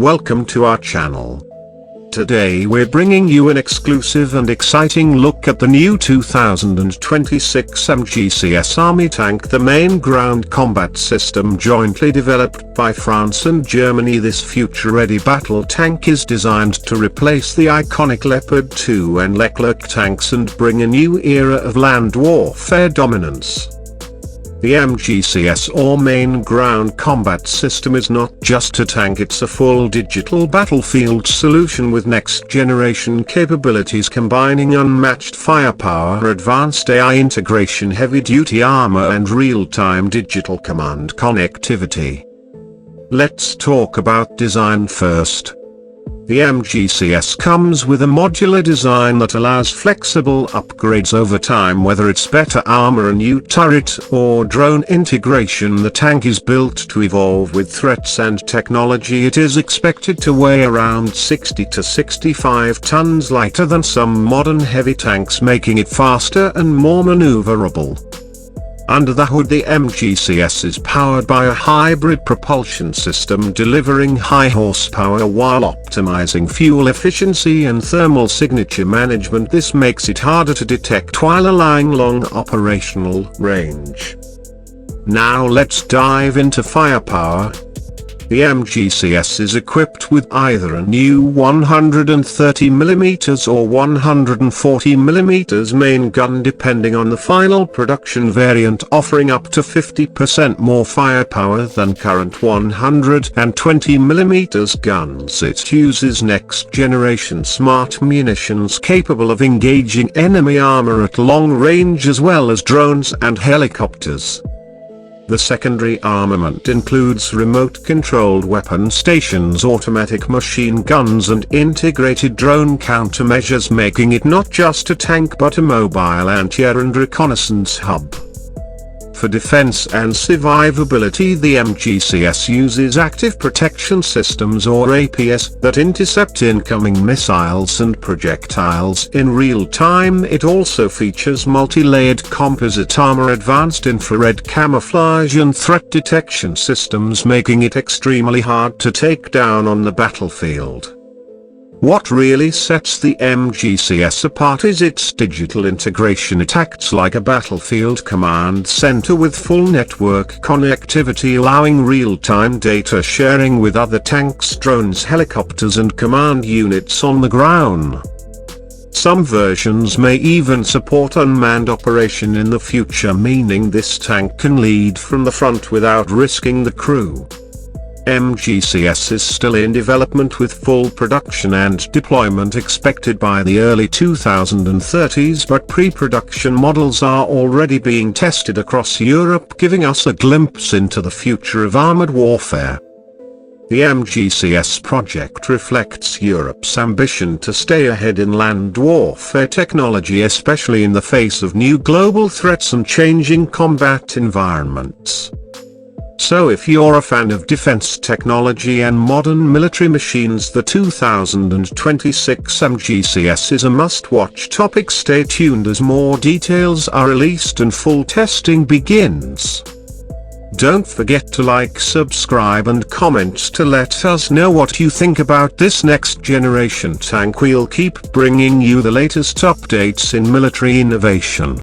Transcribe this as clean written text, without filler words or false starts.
welcome to our channel. Today we're bringing you an exclusive and exciting look at the new 2026 MGCS Army tank, the main ground combat system jointly developed by France and Germany. This future-ready battle tank is designed to replace the iconic Leopard 2 and Leclerc tanks and bring a new era of land warfare dominance. The MGCS, or Main Ground Combat System, is not just a tank, it's a full digital battlefield solution with next-generation capabilities combining unmatched firepower, advanced AI integration, heavy-duty armor and real-time digital command connectivity. Let's talk about design first. The MGCS comes with a modular design that allows flexible upgrades over time, whether it's better armor, a new turret, or drone integration. The tank is built to evolve with threats and technology. It is expected to weigh around 60 to 65 tons, lighter than some modern heavy tanks, making it faster and more maneuverable. Under the hood, the MGCS is powered by a hybrid propulsion system delivering high horsepower while optimizing fuel efficiency and thermal signature management. This makes it harder to detect while allowing long operational range. Now let's dive into firepower. The MGCS is equipped with either a new 130mm or 140mm main gun, depending on the final production variant, offering up to 50% more firepower than current 120mm guns. It uses next-generation smart munitions capable of engaging enemy armor at long range as well as drones and helicopters. The secondary armament includes remote-controlled weapon stations, automatic machine guns and integrated drone countermeasures, making it not just a tank but a mobile anti-air and reconnaissance hub. For defense and survivability, the MGCS uses active protection systems, or APS, that intercept incoming missiles and projectiles in real time. It also features multi-layered composite armor, advanced infrared camouflage and threat detection systems, making it extremely hard to take down on the battlefield. What really sets the MGCS apart is its digital integration. It acts like a battlefield command center with full network connectivity, allowing real-time data sharing with other tanks, drones, helicopters and command units on the ground. Some versions may even support unmanned operation in the future, meaning this tank can lead from the front without risking the crew. MGCS is still in development, with full production and deployment expected by the early 2030s, but pre-production models are already being tested across Europe, giving us a glimpse into the future of armored warfare. The MGCS project reflects Europe's ambition to stay ahead in land warfare technology, especially in the face of new global threats and changing combat environments. So if you're a fan of defense technology and modern military machines, the 2026 MGCS is a must-watch topic. Stay tuned as more details are released and full testing begins. Don't forget to like, subscribe and comment to let us know what you think about this next-generation tank. We'll keep bringing you the latest updates in military innovation.